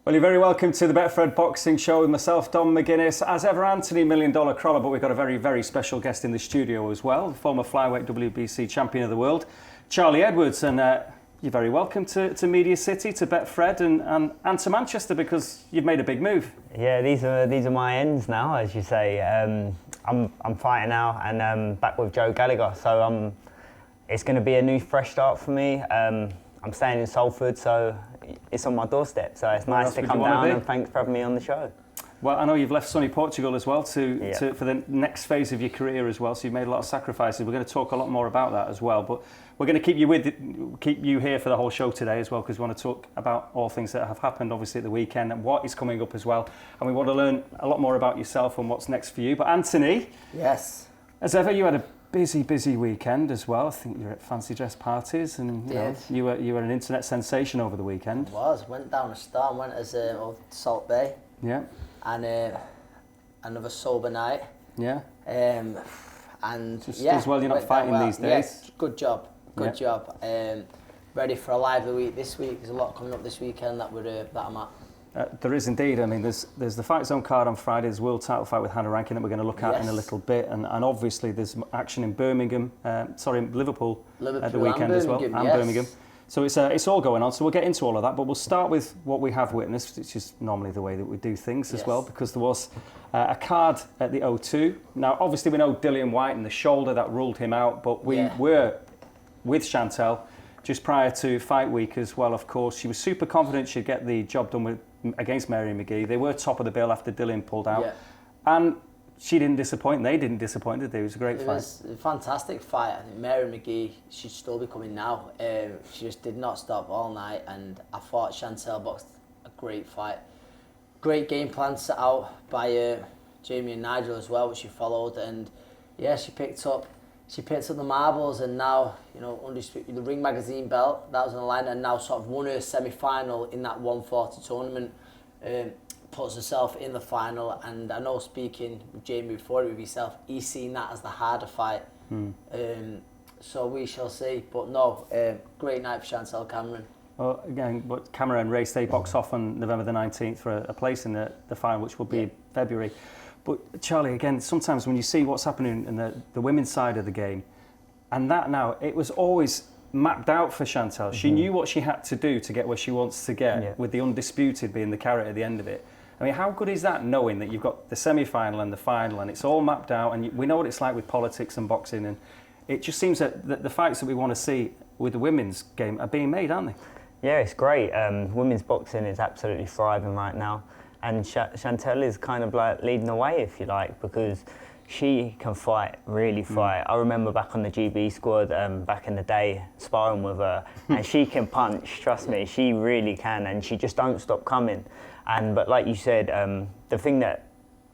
Well, you're very welcome to the Betfred Boxing Show with myself, Dom McGuinness, as ever, Anthony $1 Million Crolla, but we've got a very, very special guest in the studio as well, the former Flyweight WBC champion of the world, Charlie Edwards, and you're very welcome to Media City, to Betfred, and to Manchester, because you've made a big move. Yeah, these are my ends now, as you say. I'm fighting now, and back with Joe Gallagher, so it's going to be a new, fresh start for me. I'm staying in Salford, so it's on my doorstep, so it's nice to come down, and thanks for having me on the show. Well, I know you've left sunny Portugal as well for the next phase of your career as well, so you've made a lot of sacrifices. We're going to talk a lot more about that as well, but we're going to keep you here for the whole show today as well, because we want to talk about all things that have happened obviously at the weekend and what is coming up as well, and we want to learn a lot more about yourself and what's next for you. But Anthony, yes, as ever, you had a busy weekend as well. I think you were at fancy dress parties, and you were an internet sensation over the weekend. Went down a storm, went as Salt Bay. Yeah. And another sober night. Yeah. And as well, you're not fighting these days. Yeah, good job. Ready for a lively week this week. There's a lot coming up this weekend that I'm at. There is indeed. I mean, there's the Fight Zone card on Friday. There's World Title fight with Hannah Rankin that we're going to look at in a little bit, and obviously there's action in Liverpool at the weekend as well, and Birmingham. So it's all going on. So we'll get into all of that, but we'll start with what we have witnessed, which is normally the way that we do things as well, because there was a card at the O2. Now, obviously we know Dillian Whyte and the shoulder that ruled him out, but we were with Chantelle just prior to fight week as well. Of course, she was super confident she'd get the job done against Mary McGee. They were top of the bill after Dillian pulled out, and she didn't disappoint. They didn't disappoint, did they? It was a great fight. It was a fantastic fight. I think Mary McGee, she'd still be coming now. She just did not stop all night, and I thought Chantelle boxed a great fight. Great game plan set out by Jamie and Nigel as well, which she followed, and she picked up the marbles, and now, Undisputed, the Ring Magazine belt, that was on the line, and now sort of won her semi-final in that 140 tournament, puts herself in the final, and I know, speaking with Jamie before, with yourself, he's seen that as the harder fight. So we shall see, but no, great night for Chantelle Cameron. Well, again, but Cameron race, they box off on November the 19th for a place in the final, which will be February. But Charlie, again, sometimes when you see what's happening in the women's side of the game, and that now, it was always mapped out for Chantelle. She knew what she had to do to get where she wants to get, with the Undisputed being the carrot at the end of it. I mean, how good is that, knowing that you've got the semi-final and the final, and it's all mapped out, and we know what it's like with politics and boxing, and it just seems that the fights that we want to see with the women's game are being made, aren't they? Yeah, it's great. Women's boxing is absolutely thriving right now. And Chantelle is kind of like leading the way, if you like, because she can fight, really fight. I remember back on the GB squad, back in the day, sparring with her, and she can punch, trust me, she really can, and she just don't stop coming. But like you said, the thing that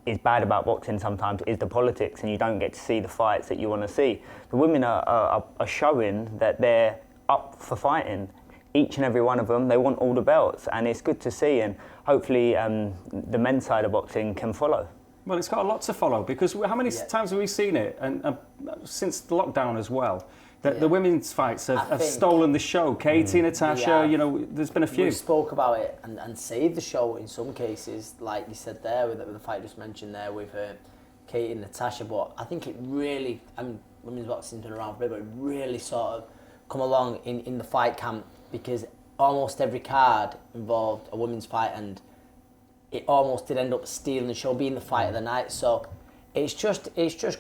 is bad about boxing sometimes is the politics, and you don't get to see the fights that you want to see. The women are showing that they're up for fighting. Each and every one of them, they want all the belts, and it's good to see, and hopefully the men's side of boxing can follow. Well, it's got a lot to follow, because how many times have we seen it, and since the lockdown as well, that the women's fights have stolen the show. Katie, Natasha, there's been a few. We spoke about it and saved the show in some cases, like you said there, with the fight just mentioned there with Katie and Natasha, but I think it really, women's boxing's been around for a bit, but it really sort of come along in the fight camp, because almost every card involved a women's fight, and it almost did end up stealing the show, being the fight of the night. So it's just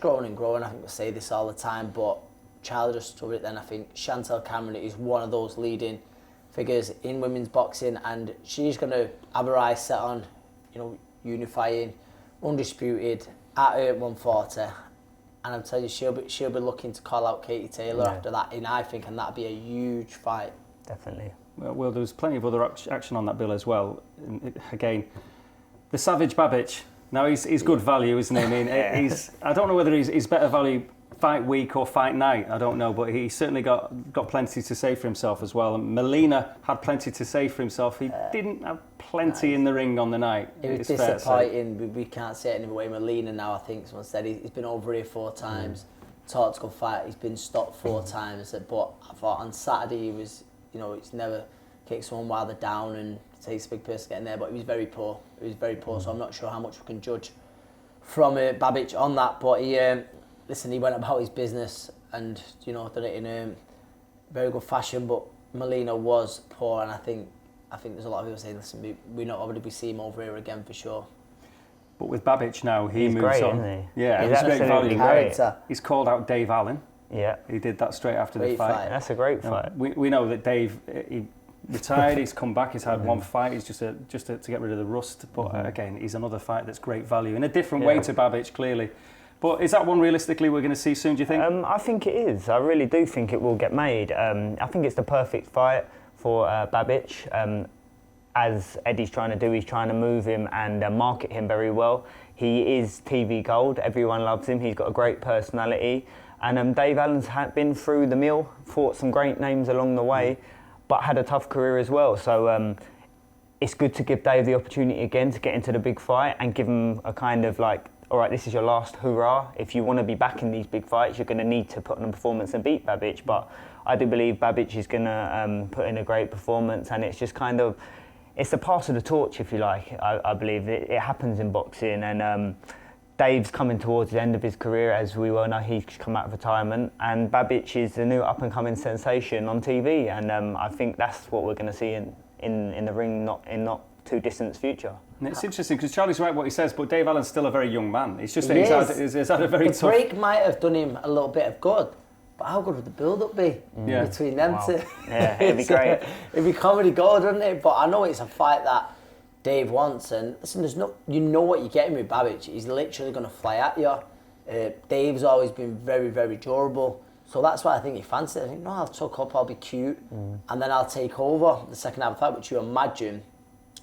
growing and growing. I think we say this all the time, but Charlie just covered it then. I think Chantelle Cameron is one of those leading figures in women's boxing, and she's going to have her eyes set on, unifying, Undisputed at her 140. And I'm telling you, she'll be looking to call out Katie Taylor after that, and I think, and that'd be a huge fight. Definitely. Well, there's plenty of other action on that bill as well. Again, the Savage Babic. Now he's good value, isn't he? I mean, I don't know whether he's better value fight week or fight night. I don't know, but he certainly got plenty to say for himself as well. And Molina had plenty to say for himself. He didn't have plenty in the ring on the night. It was disappointing. We can't say it anyway. Molina now, I think someone said he's been over here 4 times. Taught to go fight. He's been stopped 4 times. But I thought on Saturday he was, it's never kick someone while they're down, and takes a big piss getting there, but he was very poor. So I'm not sure how much we can judge from Babic on that. But he went about his business and done it in very good fashion. But Molina was poor, and I think there's a lot of people saying, listen, we're not going to be seeing him over here again for sure. But with Babic now, he's moves great, on. Isn't he? Yeah, he's absolutely great. He's called out Dave Allen. Yeah, he did that straight after the fight. That's a great fight. We know that Dave, he retired. He's come back. He's had one fight. He's just to get rid of the rust. But again, he's another fight that's great value in a different way to Babic, clearly. But is that one realistically we're going to see soon? Do you think? I think it is. I really do think it will get made. I think it's the perfect fight for Babic. As Eddie's trying to do, he's trying to move him and market him very well. He is TV gold. Everyone loves him. He's got a great personality. And Dave Allen's been through the mill, fought some great names along the way, but had a tough career as well. So it's good to give Dave the opportunity again to get into the big fight and give him a kind of like, all right, this is your last hurrah. If you want to be back in these big fights, you're going to need to put on a performance and beat Babic. But I do believe Babic is going to put in a great performance, and it's just kind of, it's the pass of the torch, if you like. I believe it happens in boxing, and Dave's coming towards the end of his career, as we well know. He's come out of retirement, and Babic is the new up-and-coming sensation on TV, and I think that's what we're going to see in the ring, not too distant future. And it's interesting because Charlie's right what he says, but Dave Allen's still a very young man. It's just that he's had a very tough... The break might have done him a little bit of good, but how good would the build-up be between them two? Yeah, it'd be great. It'd be comedy gold, wouldn't it? But I know it's a fight that Dave wants, and listen, you know what you're getting with Babic. He's literally going to fly at you. Dave's always been very, very durable, so that's why I think he fancied it. I think, no, I'll tuck up, I'll be cute, and then I'll take over the second half of the fight, which you imagine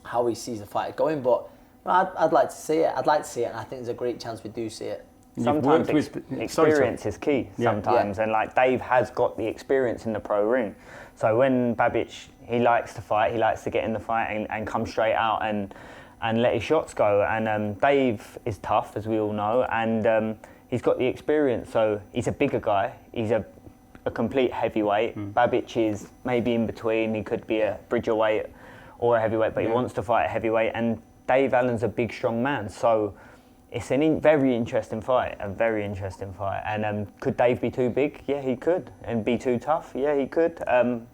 how he sees the fight going. But I'd like to see it. And I think there's a great chance we do see it. Sometimes experience is key. Sometimes, and like Dave has got the experience in the pro ring. So when Babic, he likes to fight, he likes to get in the fight and come straight out and let his shots go. And Dave is tough, as we all know, and he's got the experience. So he's a bigger guy. He's a complete heavyweight. Babic is maybe in between. He could be a bridgerweight or a heavyweight, but he wants to fight a heavyweight. And Dave Allen's a big, strong man. So it's a very interesting fight, And could Dave be too big? Yeah, he could. And be too tough? Yeah, he could.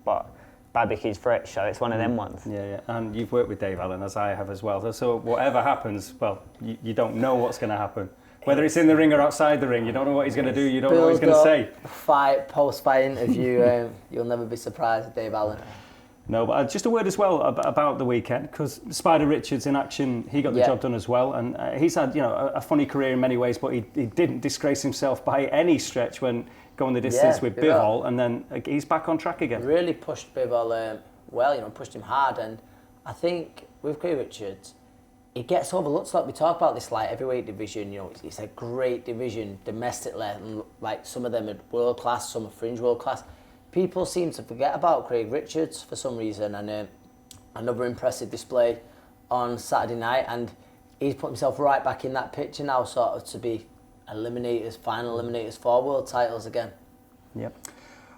But Babic is fresh, so it's one of them ones. Yeah. And you've worked with Dave Allen, as I have as well. So whatever happens, well, you don't know what's going to happen. Whether it's in the ring or outside the ring, you don't know what he's going to do, you don't know what he's going to say. Fight, post-fight interview, you'll never be surprised with Dave Allen. No, but just a word as well about the weekend, because Spider Richards in action, he got the job done as well, and he's had a funny career in many ways, but he didn't disgrace himself by any stretch when going the distance with Bivol, and then he's back on track again. Really pushed Bivol pushed him hard, and I think with Craig Richards, it gets overlooked. Like we talk about this light heavyweight division, it's a great division domestically, and like some of them are world class, some are fringe world class. People seem to forget about Craig Richards for some reason, and another impressive display on Saturday night, and he's put himself right back in that picture now, sort of to be final eliminators for world titles again. Yep.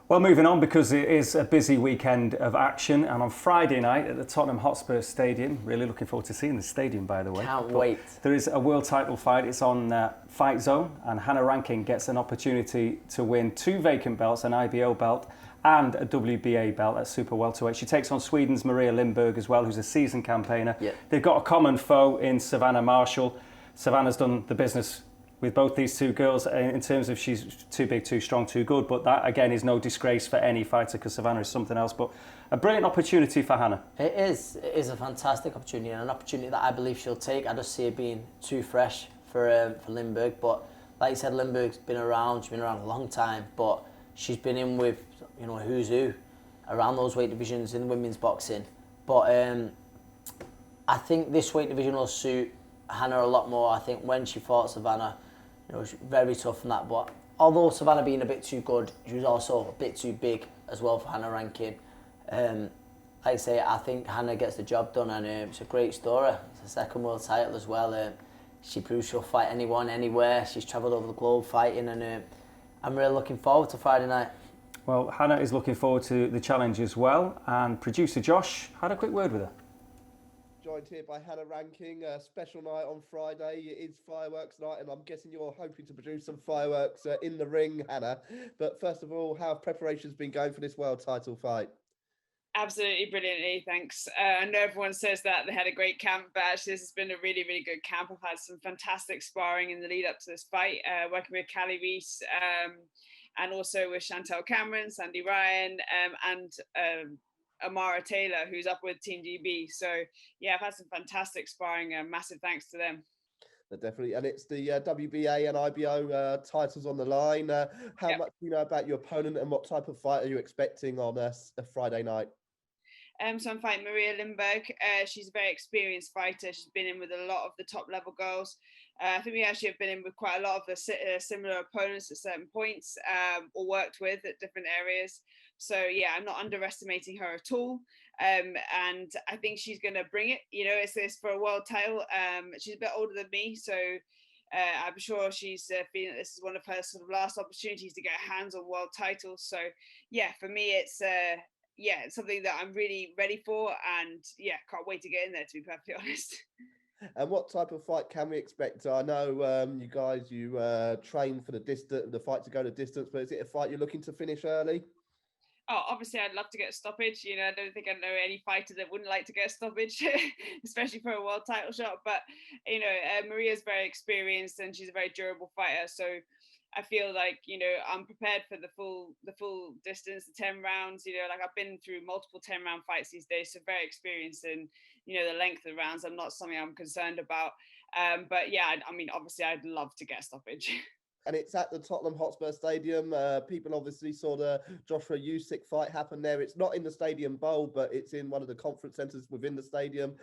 Well, moving on, because it is a busy weekend of action, and on Friday night at the Tottenham Hotspur Stadium, really looking forward to seeing the stadium, by the way. Can't wait. There is a world title fight. It's on Fight Zone, and Hannah Rankin gets an opportunity to win 2 vacant belts, an IBO belt and a WBA belt at Super Welterweight. She takes on Sweden's Maria Lindberg as well, who's a seasoned campaigner. Yep. They've got a common foe in Savannah Marshall. Savannah's done the business with both these two girls in terms of she's too big, too strong, too good, but that again is no disgrace for any fighter, because Savannah is something else. But a brilliant opportunity for Hannah. It is a fantastic opportunity, and an opportunity that I believe she'll take. I just see it being too fresh for Lindberg, but like you said, Lindberg's been around. She's been around a long time, but she's been in with who's who around those weight divisions in women's boxing. But I think this weight division will suit Hannah a lot more. I think when she fought Savannah, she was very tough in that. But although Savannah being a bit too good, she was also a bit too big as well for Hannah Rankin. Like I say, I think Hannah gets the job done, and it's a great story. It's a second world title as well. She proves she'll fight anyone, anywhere. She's travelled over the globe fighting, and I'm really looking forward to Friday night. Well, Hannah is looking forward to the challenge as well, and producer Josh had a quick word with her. joined here by Hannah Rankin. A special night on Friday. It is fireworks night, and I'm guessing you're hoping to produce some fireworks in the ring, Hannah. But first of all, how have preparations been going for this world title fight? Absolutely brilliantly, thanks. I know everyone says that they had a great camp, but actually this has been a really, really good camp. I've had some fantastic sparring in the lead up to this fight, working with Callie Reese and also with Chantelle Cameron, Sandy Ryan, and Amara Taylor, who's up with Team GB. So yeah, I've had some fantastic sparring, and massive thanks to them. Definitely, and it's the WBA and IBO titles on the line. How much do you know about your opponent, and what type of fight are you expecting on a Friday night? So I'm fighting Maria Lindberg. She's a very experienced fighter. She's been in with a lot of the top level girls. I think we actually have been in with quite a lot of the similar opponents at certain points, or worked with at different areas. So yeah, I'm not underestimating her at all. And I think she's going to bring it. You know, it's for a world title. She's a bit older than me, so I'm sure she's feeling that this is one of her sort of last opportunities to get hands on world titles. So yeah, for me, it's something that I'm really ready for, and yeah, can't wait to get in there, to be perfectly honest. And what type of fight can we expect? I know you guys, train for the fight to go the distance, but is it a fight you're looking to finish early? Oh, obviously, I'd love to get a stoppage. You know, I don't think I know any fighter that wouldn't like to get a stoppage, especially for a world title shot. But, you know, Maria's very experienced and she's a very durable fighter. So I feel like, you know, I'm prepared for the full distance, the 10 rounds. You know, like I've been through multiple 10-round fights these days, so very experienced in, you know, the length of the rounds. I'm not something I'm concerned about. But yeah, I mean, obviously, I'd love to get a stoppage. And it's at the Tottenham Hotspur Stadium. People obviously saw the Joshua Usyk fight happen there. It's not in the Stadium Bowl, but it's in one of the conference centres within the stadium.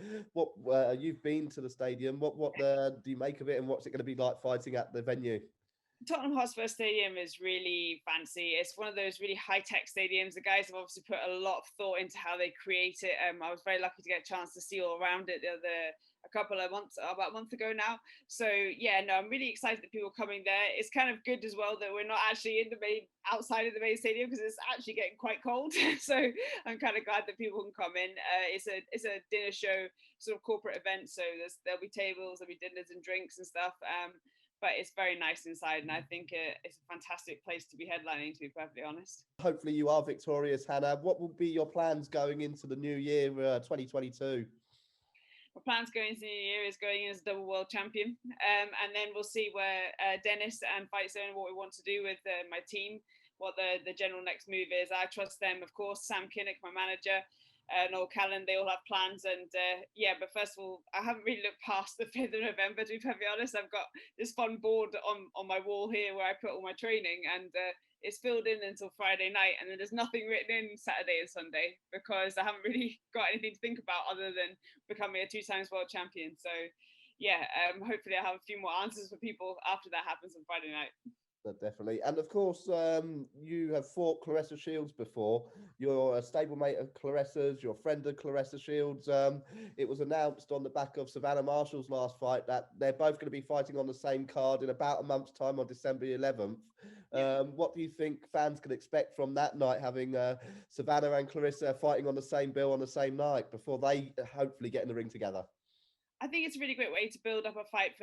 You've been to the stadium. What do you make of it, and what's it going to be like fighting at the venue? Tottenham Hotspur Stadium is really fancy. It's one of those really high-tech stadiums. The guys have obviously put a lot of thought into how they create it. I was very lucky to get a chance to see all around it about a month ago now. So yeah, no, I'm really excited that people are coming there. It's kind of good as well that we're not actually outside of the main stadium, because it's actually getting quite cold. So I'm kind of glad that people can come in. It's a dinner show, sort of corporate event. So there'll be tables, there'll be dinners and drinks and stuff. But it's very nice inside, and I think it's a fantastic place to be headlining, to be perfectly honest. Hopefully you are victorious, Hannah. What will be your plans going into the new year, 2022? My plans going into the new year is going in as a double world champion, and then we'll see where Dennis and Fight Zone, what we want to do with my team, what the general next move is. I trust them, of course. Sam Kinnock, my manager, Noel Callan, they all have plans, and but first of all, I haven't really looked past the 5th of November, to be perfectly honest. I've got this fun board on my wall here where I put all my training, and it's filled in until Friday night, and then there's nothing written in Saturday and Sunday, because I haven't really got anything to think about other than becoming a 2-time world champion. So yeah, hopefully I'll have a few more answers for people after that happens on Friday night. Definitely. And of course, you have fought Claressa Shields before. You're a stablemate of Claressa's, you're a friend of Claressa Shields. It was announced on the back of Savannah Marshall's last fight that they're both going to be fighting on the same card in about a month's time on December 11th. What do you think fans can expect from that night, having Savannah and Claressa fighting on the same bill on the same night before they hopefully get in the ring together? I think it's a really great way to build up a fight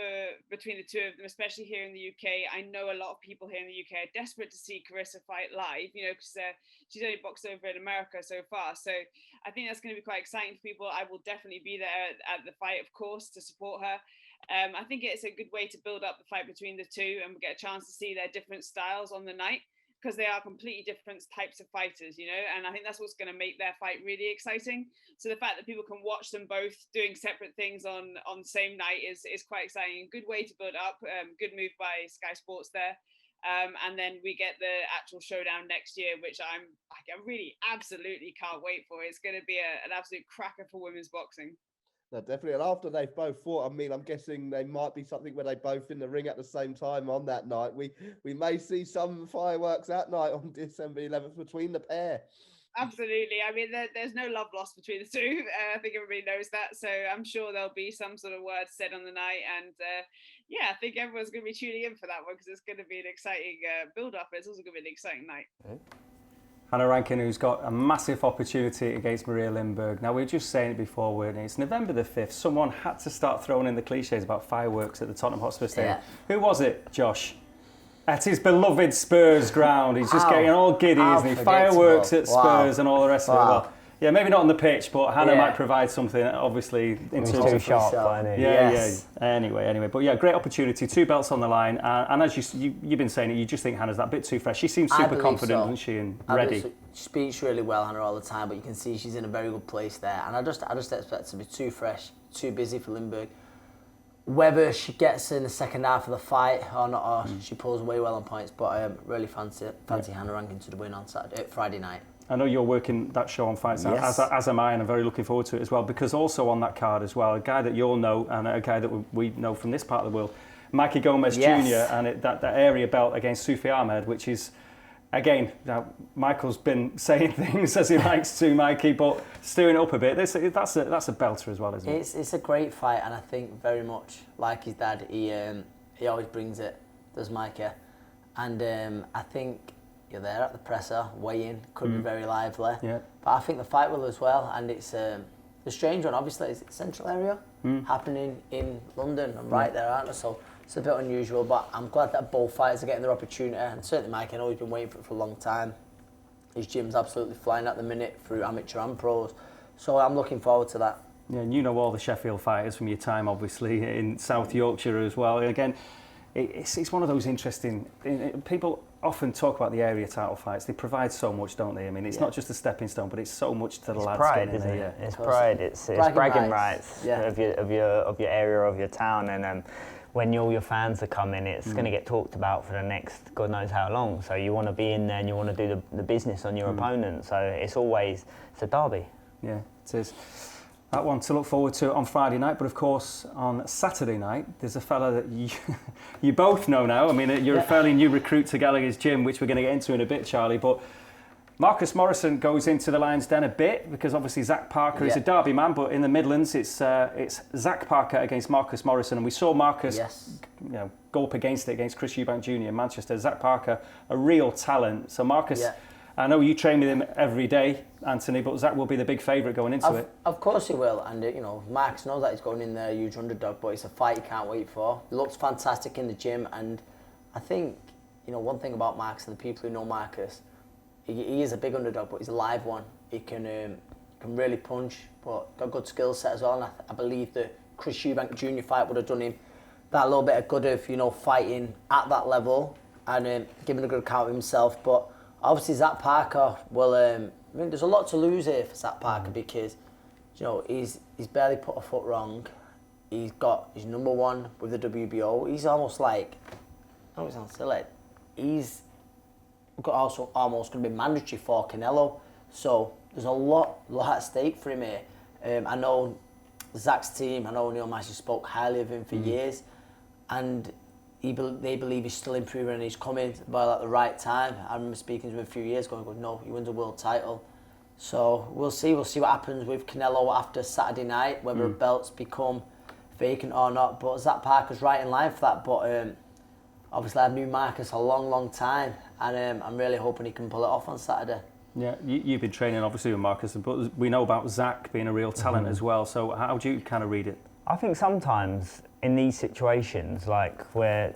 between the two of them, especially here in the UK. I know a lot of people here in the UK are desperate to see Claressa fight live, you know, because she's only boxed over in America so far. So I think that's going to be quite exciting for people. I will definitely be there at the fight, of course, to support her. I think it's a good way to build up the fight between the two, and we get a chance to see their different styles on the night, because they are completely different types of fighters, you know, and I think that's what's going to make their fight really exciting. So the fact that people can watch them both doing separate things on the same night is quite exciting. Good way to build up. Good move by Sky Sports there. And then we get the actual showdown next year, which I really absolutely can't wait for. It's going to be an absolute cracker for women's boxing. No, definitely. And after they've both fought, I mean, I'm guessing they might be something where they both in the ring at the same time on that night. We may see some fireworks that night on December 11th between the pair. Absolutely. I mean, there's no love lost between the two. I think everybody knows that. So I'm sure there'll be some sort of words said on the night. And I think everyone's going to be tuning in for that one, because it's going to be an exciting build-up. It's also going to be an exciting night. Hannah Rankin, who's got a massive opportunity against Maria Lindberg. Now, we were just saying it before, weren't we? It's November the 5th. Someone had to start throwing in the cliches about fireworks at the Tottenham Hotspur Stadium. Yeah. Who was it, Josh? At his beloved Spurs ground. He's just getting all giddy, isn't he? Fireworks at Spurs and all the rest of it. Well, yeah, maybe not on the pitch, but Hannah might provide something, obviously, in terms of... sharp, yeah. Anyway. But yeah, great opportunity, 2 belts on the line. And as you've been saying it, you just think Hannah's that bit too fresh. She seems super confident, doesn't she, and ready. She speaks really well, Hannah, all the time, but you can see she's in a very good place there. And I just expect to be too fresh, too busy for Lindberg. Whether she gets in the second half of the fight or not, or she pulls away well on points, but I really fancy Hannah Rankin to the win on Friday night. I know you're working that show on Fights Now, as am I, and I'm very looking forward to it as well, because also on that card as well, a guy that you'll know and a guy that we know from this part of the world, Mikey Gomez Jr. and that area belt against Sufi Ahmed, which is, again, now Michael's been saying things as he likes to, Mikey, but stirring it up a bit. That's a belter as well, isn't it? It's a great fight, and I think very much like his dad, he always brings it, does Mikey. And I think you're there at the presser, weigh-in, could be very lively. Yeah. But I think the fight will as well, and it's a strange one, obviously. It's the central area, happening in London. I'm right there, aren't I? So it's a bit unusual, but I'm glad that both fighters are getting their opportunity, and certainly Mike, I know he's been waiting for it for a long time. His gym's absolutely flying at the minute through amateur and pros, so I'm looking forward to that. Yeah, and you know all the Sheffield fighters from your time, obviously, in South Yorkshire as well. And again, it's one of those interesting... People often talk about the area title fights. They provide so much, don't they? I mean, it's not just a stepping stone, but it's so much to the lads. Pride, isn't it? It's pride. It's bragging rights of your area, of your town, and when all your fans are coming, it's going to get talked about for the next God knows how long. So you want to be in there and you want to do the business on your opponent. So it's a derby. Yeah, it is. That one to look forward to on Friday night, but of course on Saturday night there's a fella that you both know now. I mean, you're a fairly new recruit to Gallagher's gym, which we're going to get into in a bit, Charlie, but Marcus Morrison goes into the Lion's Den a bit because obviously Zach Parker is a Derby man, but in the Midlands it's Zach Parker against Marcus Morrison, and we saw Marcus go up against it against Chris Eubank Jr. in Manchester. Zach Parker, a real talent. So Marcus... Yeah. I know you train with him every day, Anthony, but Zach will be the big favourite going into it. Of course he will, and Marcus knows that he's going in there, a huge underdog, but it's a fight he can't wait for. He looks fantastic in the gym, and I think, one thing about Marcus and the people who know Marcus, he is a big underdog, but he's a live one. He can really punch, but got a good skill set as well, and I believe the Chris Eubank Jr. fight would have done him that little bit of good of, fighting at that level and giving a good account of himself, but obviously, Zach Parker will. There's a lot to lose here for Zach Parker because, he's barely put a foot wrong. He's got his number one with the WBO. He's almost like, I don't sound silly. He's got also almost going to be mandatory for Canelo. So there's a lot at stake for him here. I know Zach's team. I know Neil Massey spoke highly of him for years, and they believe he's still improving and he's coming at the right time. I remember speaking to him a few years ago and going, no, he wins a world title. So we'll see what happens with Canelo after Saturday night, whether belts become vacant or not. But Zach Parker's right in line for that. But obviously I've known Marcus a long time, and I'm really hoping he can pull it off on Saturday. Yeah, you've been training obviously with Marcus, but we know about Zach being a real talent as well. So how do you kind of read it? I think sometimes in these situations, like where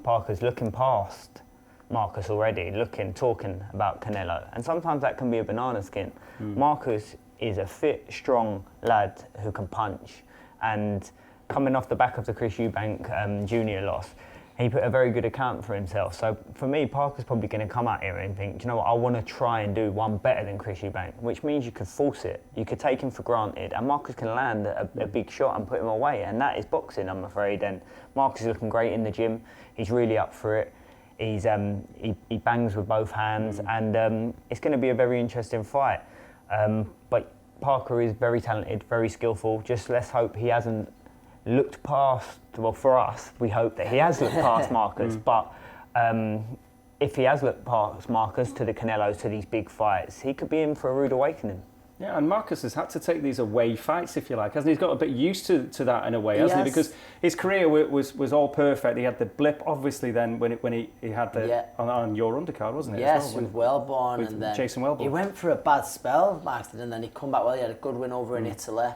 Parker's looking past Marcus already, talking about Canelo, and sometimes that can be a banana skin. Marcus is a fit, strong lad who can punch, and coming off the back of the Chris Eubank Jr. loss, he put a very good account for himself. So for me, Parker's probably going to come out here and think, do you know what, I want to try and do one better than Chris Eubank, which means you could force it. You could take him for granted, and Marcus can land a big shot and put him away, and that is boxing, I'm afraid. And Marcus is looking great in the gym. He's really up for it. He's he bangs with both hands, and it's going to be a very interesting fight. But Parker is very talented, very skillful. Just let's hope he hasn't looked past, well, for us, we hope that he has looked past Marcus, but if he has looked past Marcus to the Canelos, to these big fights, he could be in for a rude awakening. Yeah, and Marcus has had to take these away fights, if you like, hasn't he? He's got a bit used to that in a way, hasn't he? Because his career was all perfect. He had the blip, obviously, then when he had the on your undercard, wasn't it? Yes, with Wellborn, and then Jason Wellborn. He went for a bad spell, Marcus, and then he come back well. He had a good win over in Italy,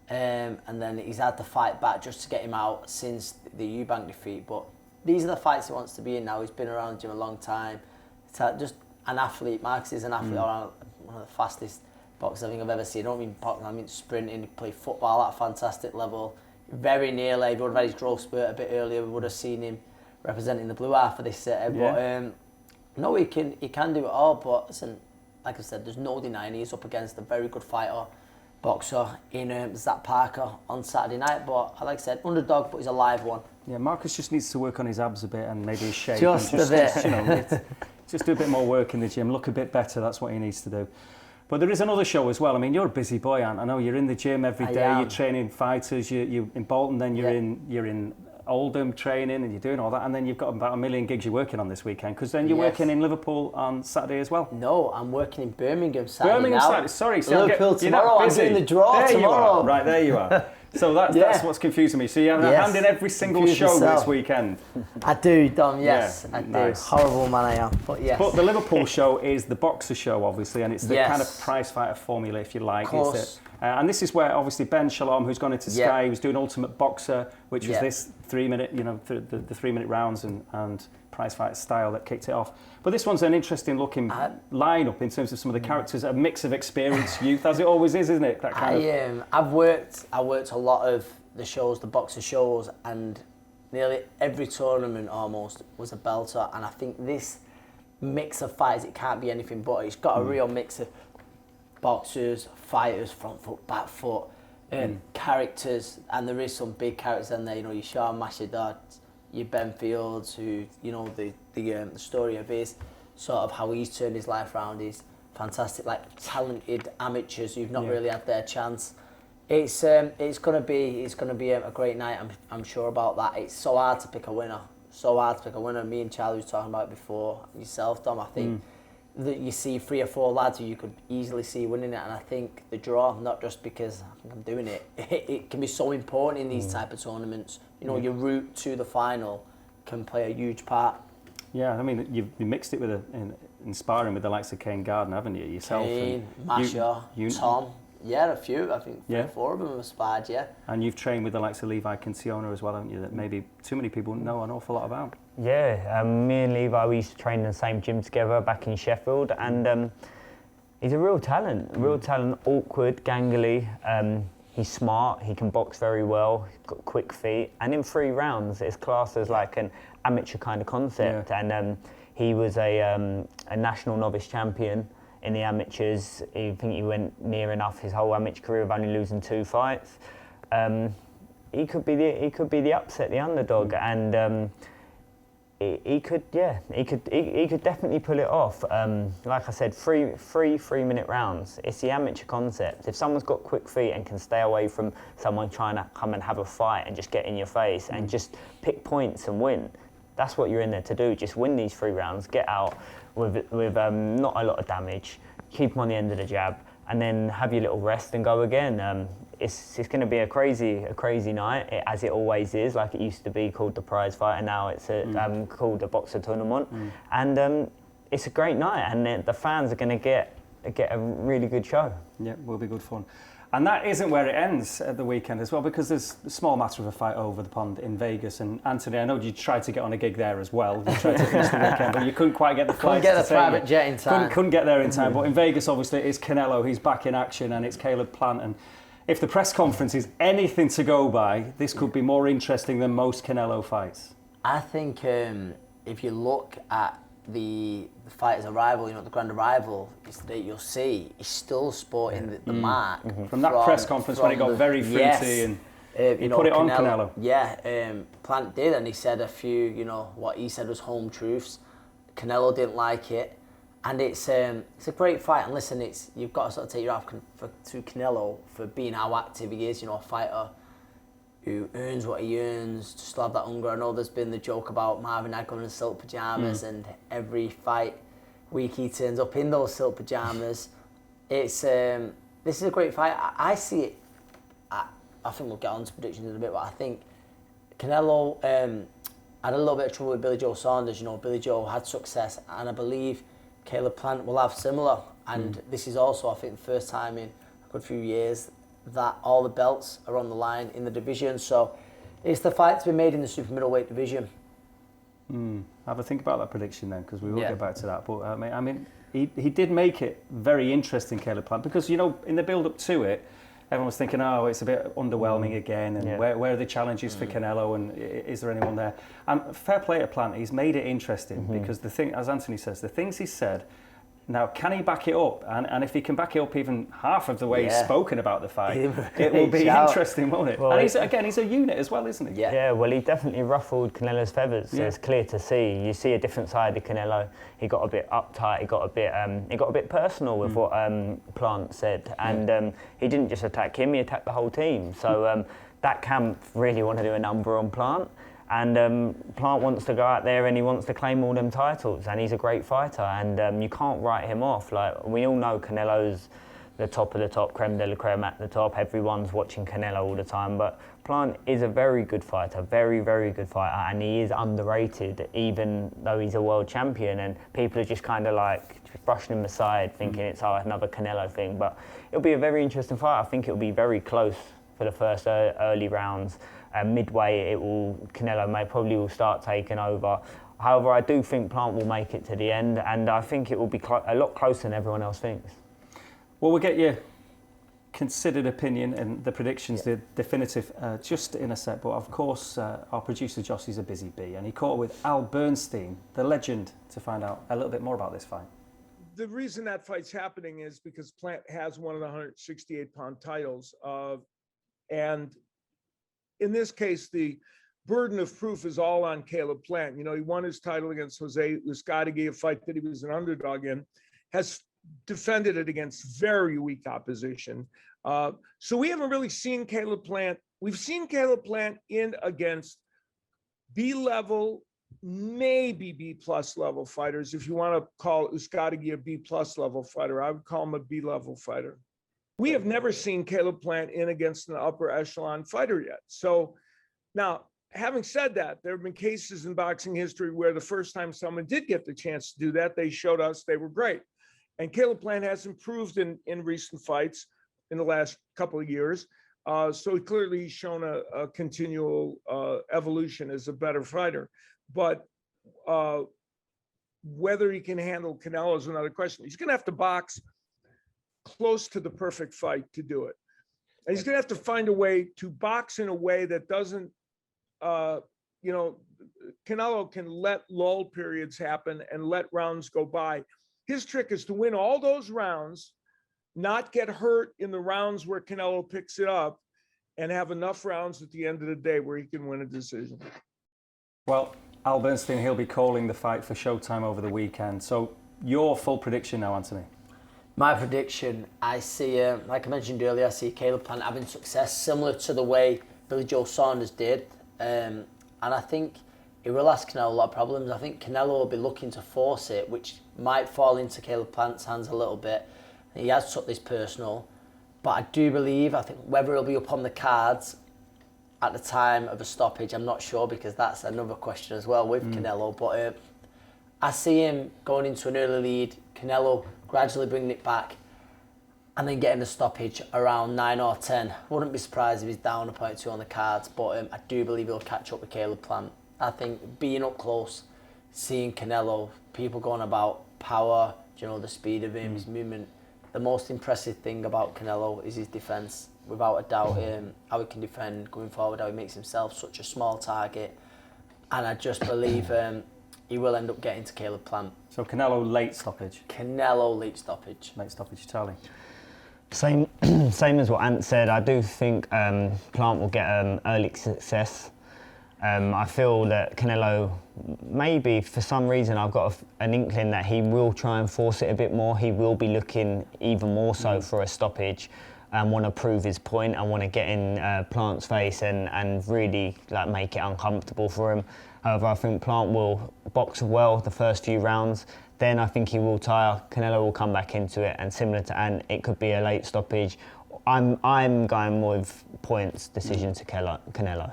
and then he's had to fight back just to get him out since the Eubank defeat. But these are the fights he wants to be in now. He's been around the gym a long time. It's just an athlete. Marcus is an athlete, one of the fastest boxers I think I've ever seen. I don't mean boxing, I mean sprinting. He played football at a fantastic level. Very nearly, if he would have had his growth spurt a bit earlier, we would have seen him representing the blue half of this set. But no, he can do it all. But listen, like I said, there's no denying he's up against a very good fighter, boxer in Zach Parker on Saturday night. But like I said, underdog, but he's a live one. Yeah, Marcus just needs to work on his abs a bit and maybe his shape. Just a bit. Just do a bit more work in the gym, look a bit better. That's what he needs to do. But there is another show as well. I mean, you're a busy boy, Ant. I know you're in the gym every day. You're training fighters. You're in Bolton, then you're in Oldham training, and you're doing all that. And then you've got about 1 million gigs you're working on this weekend, because then you're working in Liverpool on Saturday as well. No, I'm working in Birmingham Saturday. Birmingham Saturday. Sorry, Liverpool tomorrow. I'm doing the draw tomorrow. You are. Right, there you are. So that's what's confusing me. So you have a hand in every single show this weekend. I do, Dom, yes. I do. Nice. Horrible man I am, but yes. But the Liverpool show is the boxer show, obviously, and it's the kind of prize fighter formula, if you like. Of course. And this is where, obviously, Ben Shalom, who's gone into Sky, he was doing Ultimate Boxer, which was this 3-minute, the 3-minute rounds and prize fighter style that kicked it off. But this one's an interesting looking lineup in terms of some of the characters, a mix of experienced youth, as it always is, isn't it? That kind I've worked a lot of the shows, the boxer shows, and nearly every tournament almost was a belter. And I think this mix of fighters, it can't be anything but. It's got a real mix of boxers, fighters, front foot, back foot, characters, and there is some big characters in there. You know, your Sean Mashadad, your Ben Fields, who, you know, the story of his sort of how he's turned his life around is fantastic. Like talented amateurs who've not really had their chance. It's gonna be a great night. I'm sure about that. It's so hard to pick a winner. Me and Charlie was talking about it before. Yourself, Dom. I think that you see 3 or 4 lads who you could easily see winning it, and I think the draw, not just because I think I'm doing it, it can be so important in these type of tournaments. You know, your route to the final can play a huge part. Yeah, I mean, you mixed it with inspiring with the likes of Kane Gardner, haven't you? Yourself, Kane, Masha, Tom. Yeah, a few. I think 3 or 4 of them have aspired, And you've trained with the likes of Levi Canciona as well, haven't you? That maybe too many people know an awful lot about. Yeah, me and Levi, we used to train in the same gym together back in Sheffield, and he's a real talent, awkward, gangly. He's smart, he can box very well, he's got quick feet, and in 3 rounds it's classed as like an amateur kind of concept. And he was a national novice champion in the amateurs. I think he went near enough his whole amateur career of only losing 2 fights. He could be the upset, the underdog, and he could definitely pull it off. Like I said, 3-minute rounds. It's the amateur concept. If someone's got quick feet and can stay away from someone trying to come and have a fight and just get in your face and just pick points and win, that's what you're in there to do. Just win these 3 rounds, get out with not a lot of damage, keep them on the end of the jab, and then have your little rest and go again. It's going to be a crazy night, as it always is. Like it used to be called the prize fight, and now it's called the boxer tournament. And it's a great night, and the fans are going to get a really good show. Yeah, will be good fun. And that isn't where it ends at the weekend as well, because there's a small matter of a fight over the pond in Vegas. And Anthony, I know you tried to get on a gig there as well. You tried to finish the weekend, but you couldn't quite get the flights. Couldn't get the private jet in time. Couldn't get there in time. But in Vegas, obviously, it's Canelo. He's back in action, and it's Caleb Plant. And if the press conference is anything to go by, this could be more interesting than most Canelo fights. I think if you look at the fighter's arrival, you know, the grand arrival yesterday, you'll see he's still sporting the mark. From that press conference when it got very fruity and he put it on Canelo. Yeah, Plant did, and he said a few, you know, what he said was home truths. Canelo didn't like it, and it's a great fight. And listen, you've got to sort of take your hat to Canelo for being how active he is. You know, a fighter who earns what he earns, to still have that hunger. I know there's been the joke about Marvin Hagler in silk pyjamas, and every fight week he turns up in those silk pyjamas. It's this is a great fight. I see it. I think we'll get on to predictions in a bit, but I think Canelo had a little bit of trouble with Billy Joe Saunders. You know, Billy Joe had success, and I believe Caleb Plant will have similar. And this is also, I think, the first time in a good few years that all the belts are on the line in the division. So it's the fight to be made in the super middleweight division. Have a think about that prediction then, because we will get back to that. But I mean, he did make it very interesting, Caleb Plant, because, you know, in the build-up to it, everyone was thinking, oh, it's a bit underwhelming again, and where are the challenges for Canelo, and is there anyone there? And fair play to Plant, he's made it interesting, because the thing, as Anthony says, the things he said, now, can he back it up? And if he can back it up even half of the way he's spoken about the fight, it will be interesting, won't it? Well, and he's a unit as well, isn't he? Yeah, well, he definitely ruffled Canelo's feathers. Yeah. It's clear to see. You see a different side of Canelo. He got a bit uptight. He got a bit personal with what Plant said, and he didn't just attack him. He attacked the whole team. So that camp really want to do a number on Plant. And Plant wants to go out there and he wants to claim all them titles, and he's a great fighter, and you can't write him off. Like, we all know Canelo's the top of the top, creme de la creme at the top. Everyone's watching Canelo all the time, but Plant is a very good fighter, very, very good fighter, and he is underrated, even though he's a world champion, and people are just kind of like brushing him aside, thinking it's another Canelo thing. But it'll be a very interesting fight. I think it'll be very close for the first early rounds. Midway, Canelo probably will start taking over. However, I do think Plant will make it to the end, and I think it will be a lot closer than everyone else thinks. Well, we'll get your considered opinion and the predictions, the definitive, just in a sec. But of course, our producer Josh is a busy bee, and he caught up with Al Bernstein, the legend, to find out a little bit more about this fight. The reason that fight's happening is because Plant has one of the 168-pound titles, and in this case, the burden of proof is all on Caleb Plant. You know, he won his title against Jose Uzcategui, a fight that he was an underdog in, has defended it against very weak opposition. So we haven't really seen Caleb Plant. We've seen Caleb Plant in against B-level, maybe B-plus level fighters. If you want to call Uzcategui a B-plus level fighter, I would call him a B-level fighter. We have never seen Caleb Plant in against an upper echelon fighter yet. So now, having said that, there have been cases in boxing history where the first time someone did get the chance to do that, they showed us they were great. And Caleb Plant has improved in recent fights in the last couple of years. So clearly he's shown a continual evolution as a better fighter. But whether he can handle Canelo is another question. He's going to have to box close to the perfect fight to do it. And he's going to have to find a way to box in a way that doesn't, Canelo can let lull periods happen and let rounds go by. His trick is to win all those rounds, not get hurt in the rounds where Canelo picks it up, and have enough rounds at the end of the day where he can win a decision. Well, Al Bernstein, he'll be calling the fight for Showtime over the weekend. So your full prediction now, Anthony? My prediction, I see, like I mentioned earlier, I see Caleb Plant having success similar to the way Billy Joe Saunders did. And I think he will ask Canelo a lot of problems. I think Canelo will be looking to force it, which might fall into Caleb Plant's hands a little bit. He has took this personal. But I do believe, I think whether he'll be up on the cards at the time of a stoppage, I'm not sure, because that's another question as well with Canelo. But I see him going into an early lead, Canelo gradually bringing it back, and then getting a stoppage around 9 or 10. Wouldn't be surprised if he's down a point 2 on the cards, but I do believe he'll catch up with Caleb Plant. I think being up close, seeing Canelo, people going about power, the speed of him, his movement. The most impressive thing about Canelo is his defence, without a doubt. How he can defend going forward, how he makes himself such a small target. And I just believe he will end up getting to Caleb Plant. So Canelo late stoppage? Canelo late stoppage. Late stoppage, Charlie? Same as what Ant said. I do think Plant will get early success. I feel that Canelo, maybe for some reason, I've got an inkling that he will try and force it a bit more. He will be looking even more so for a stoppage and want to prove his point and want to get in Plant's face and really make it uncomfortable for him. However, I think Plant will box well the first few rounds, then I think he will tire. Canelo will come back into it, and it could be a late stoppage. I'm going more with points decision to Canelo.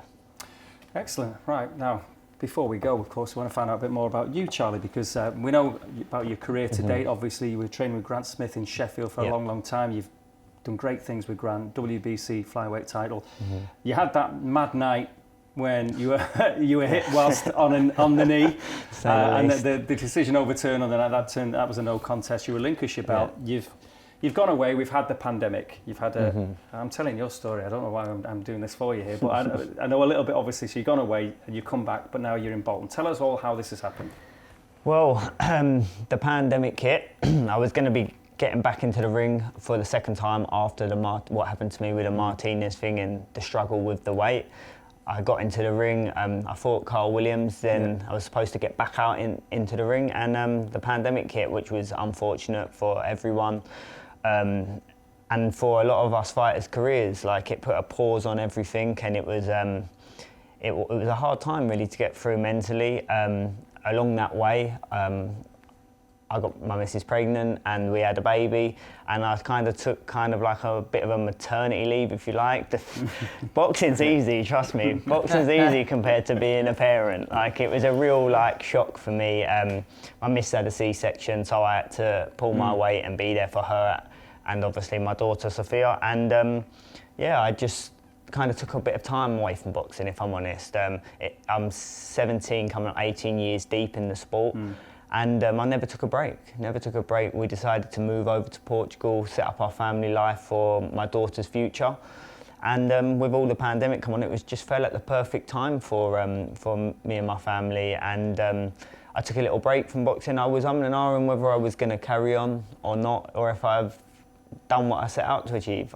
Excellent. Right, now, before we go, of course, we want to find out a bit more about you, Charlie, because we know about your career to date. Obviously, you were training with Grant Smith in Sheffield for a long, long time. You've done great things with Grant, WBC Flyweight title. You had that mad night when you were hit whilst on the knee, and the decision overturned on the night. That was a no contest. You relinquished your belt. You've gone away. We've had the pandemic. You've had I'm telling your story. I don't know why I'm doing this for you here, but I know a little bit, obviously. So you've gone away and you come back, but now you're in Bolton. Tell us all how this has happened. Well, the pandemic hit. I was going to be getting back into the ring for the second time after what happened to me with the Martinez thing and the struggle with the weight. I got into the ring, I fought Carl Williams, then I was supposed to get back out into the ring, and the pandemic hit, which was unfortunate for everyone. And for a lot of us fighters' careers, like it put a pause on everything, and it was a hard time really to get through mentally. Along that way, I got my missus pregnant and we had a baby, and I took like a bit of a maternity leave, if you like. Boxing's easy, trust me. Boxing's easy compared to being a parent. Like, it was a real like shock for me. My missus had a C-section, so I had to pull my weight and be there for her, and obviously my daughter Sophia. And I just kind of took a bit of time away from boxing, if I'm honest. I'm 17, coming up 18 years deep in the sport. And I never took a break. We decided to move over to Portugal, set up our family life for my daughter's future. And with all the pandemic come on, it just fell at the perfect time for me and my family. And I took a little break from boxing. I was umming and ahhing whether I was going to carry on or not, or if I've done what I set out to achieve.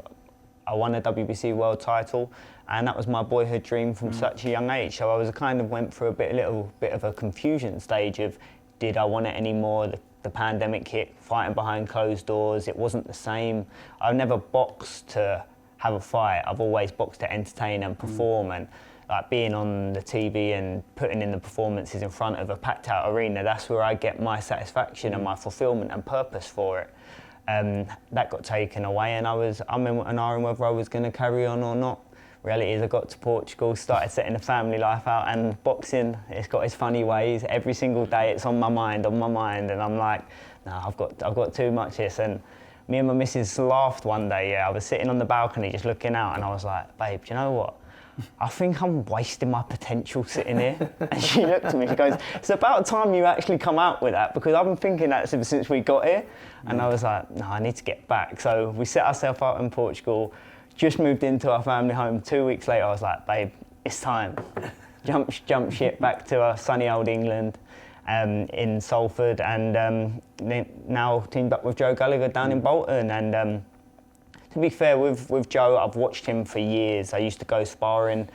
I won a WBC world title, and that was my boyhood dream from such a young age. So I went through a little bit of a confusion stage of, did I want it anymore? The pandemic hit, fighting behind closed doors, it wasn't the same. I've never boxed to have a fight. I've always boxed to entertain and perform, and like being on the TV and putting in the performances in front of a packed out arena, that's where I get my satisfaction and my fulfillment and purpose for it. That got taken away, and I'm in an iron whether I was going to carry on or not. Reality is I got to Portugal, started setting the family life out, and boxing, it's got its funny ways. Every single day it's on my mind, and I'm like, no, I've got too much this. And me and my missus laughed one day. I was sitting on the balcony just looking out, and I was like, babe, do you know what? I think I'm wasting my potential sitting here. And she looked at me, she goes, it's about time you actually come out with that, because I've been thinking that since we got here. And I was like, no, I need to get back. So we set ourselves out in Portugal, just moved into our family home. 2 weeks later, I was like, babe, it's time. Jump ship back to sunny old England in Salford, and now teamed up with Joe Gallagher down in Bolton. And to be fair, with Joe, I've watched him for years. I used to go sparring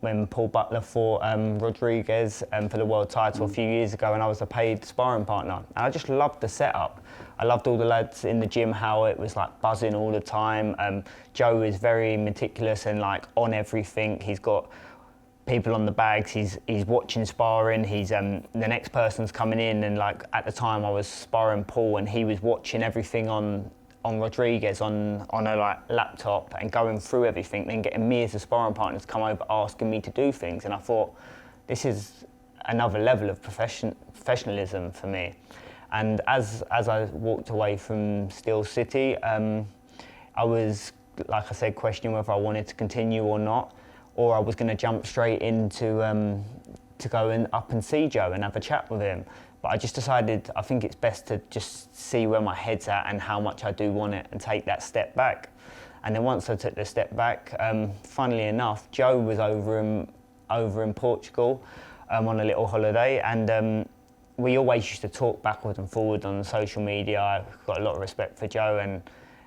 when Paul Butler fought Rodriguez for the world title a few years ago, and I was a paid sparring partner. And I just loved the setup. I loved all the lads in the gym, how it was like buzzing all the time. Joe is very meticulous and like on everything. He's got people on the bags, he's watching sparring, the next person's coming in, and like at the time I was sparring Paul, and he was watching everything on Rodriguez on a like laptop and going through everything, then getting me as a sparring partner to come over asking me to do things. And I thought, this is another level of professionalism for me. And as I walked away from Steel City, I was, like I said, questioning whether I wanted to continue or not, or I was going to jump straight into to go up and see Joe and have a chat with him. But I just decided, I think it's best to just see where my head's at and how much I do want it, and take that step back. And then once I took the step back, funnily enough, Joe was over in Portugal on a little holiday, and we always used to talk backward and forward on social media. I've got a lot of respect for Joe, and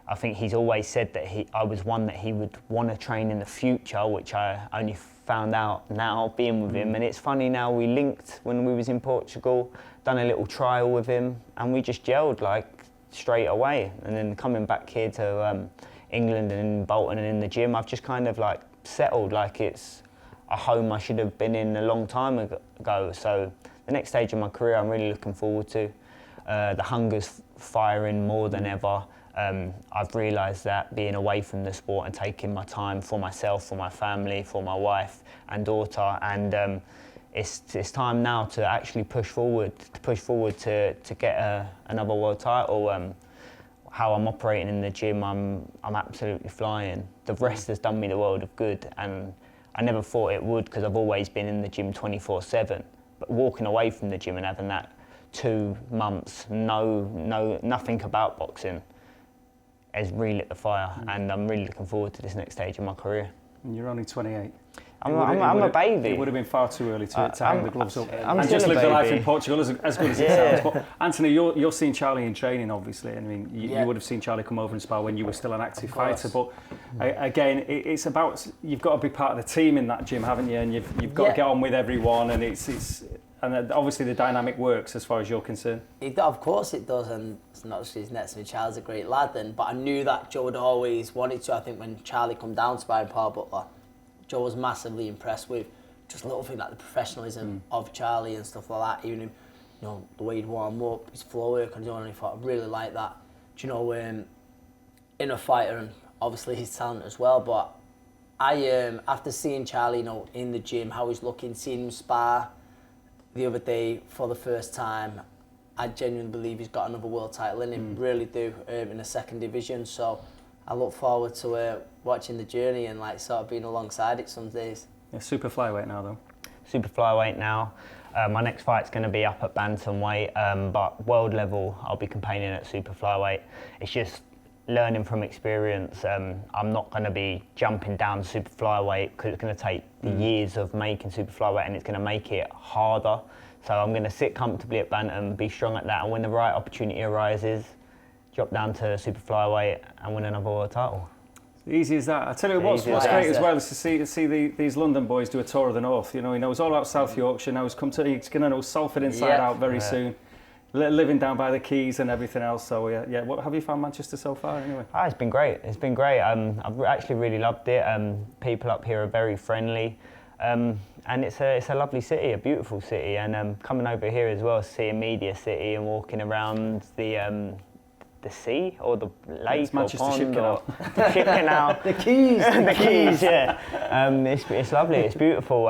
I think he's always said that I was one that he would want to train in the future, which I only found out now being with him. And it's funny now, we linked when we was in Portugal, done a little trial with him, and we just gelled like straight away. And then coming back here to England and in Bolton and in the gym, I've just kind of like settled like it's a home I should have been in a long time ago. So the next stage of my career I'm really looking forward to. The hunger's firing more than ever. I've realised that being away from the sport and taking my time for myself, for my family, for my wife and daughter, and it's time now to actually push forward to get another world title. How I'm operating in the gym, I'm absolutely flying. The rest has done me the world of good, and I never thought it would, because I've always been in the gym 24/7. But walking away from the gym and having that 2 months, nothing about boxing, has relit the fire, and I'm really looking forward to this next stage of my career. And you're only 28. I'm a baby. It would have been far too early to hang the gloves up and still just a live the life baby. in Portugal, as good as it sounds. But Anthony, you're seeing Charlie in training, obviously. I mean, you would have seen Charlie come over and spar when you were still an active fighter. But again, it's about, you've got to be part of the team in that gym, haven't you? And you've got to get on with everyone, and and obviously the dynamic works as far as you're concerned. Of course it does, and it's not just his nets. I mean, Charlie's a great lad, but I knew that Joe had always wanted to. I think when Charlie come down to sparring Paul Butler, Joe was massively impressed with just little things like the professionalism of Charlie and stuff like that. Even the way he'd warm up, his floor work, and he thought, I really like that. Do you know, in a fighter, and obviously his talent as well. But I, after seeing Charlie, in the gym, how he's looking, seeing him spar the other day for the first time, I genuinely believe he's got another world title in him. Really do, in the second division. So I look forward to watching the journey and sort of being alongside it some days. Yeah, super flyweight now though. Super flyweight now. My next fight's going to be up at bantamweight, but world level I'll be campaigning at super flyweight. It's just learning from experience. I'm not going to be jumping down to super flyweight because it's going to take years of making super flyweight, and it's going to make it harder. So I'm going to sit comfortably at bantam, be strong at that, and when the right opportunity arises, drop down to super flyweight and win another world title. Easy as that. I tell you what's great as well is to see these London boys do a tour of the north. He knows all about South Yorkshire. Now he's going to know Salford inside out very soon. Living down by the quays and everything else. So what have you found Manchester so far anyway? It's been great. It's been great. I've actually really loved it. People up here are very friendly, and it's a lovely city, a beautiful city. And coming over here as well, seeing Media City and walking around the sea or the lake or pond or the ship canal. The quays. The quays, yeah. It's lovely. It's beautiful.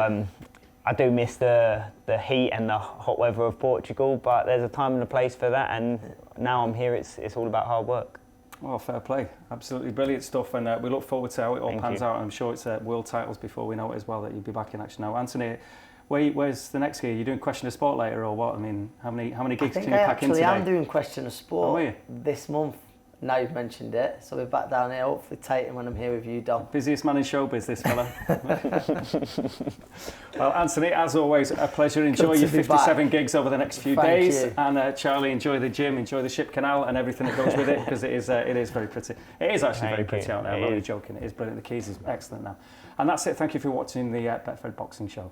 I do miss the heat and the hot weather of Portugal, but there's a time and a place for that, and now I'm here, it's all about hard work. Well, fair play. Absolutely brilliant stuff, and we look forward to how it all pans out. I'm sure it's world titles before we know it as well, that you'll be back in action now. Anthony, where's the next gear? Are you doing Question of Sport later or what? I mean, how many gigs can you pack in today? I am doing Question of Sport this month. Now you've mentioned it, so we're back down here, hopefully tighten when I'm here with you, Dom. Busiest man in showbiz, this fella. Well, Anthony, as always, a pleasure. Enjoy your 57 gigs over the next few days. You. And Charlie, enjoy the gym, enjoy the ship canal and everything that goes with it, because it is very pretty. It is actually very pretty out there. I'm only joking. It is brilliant. The Keys is excellent now. And that's it. Thank you for watching the Betfred Boxing Show.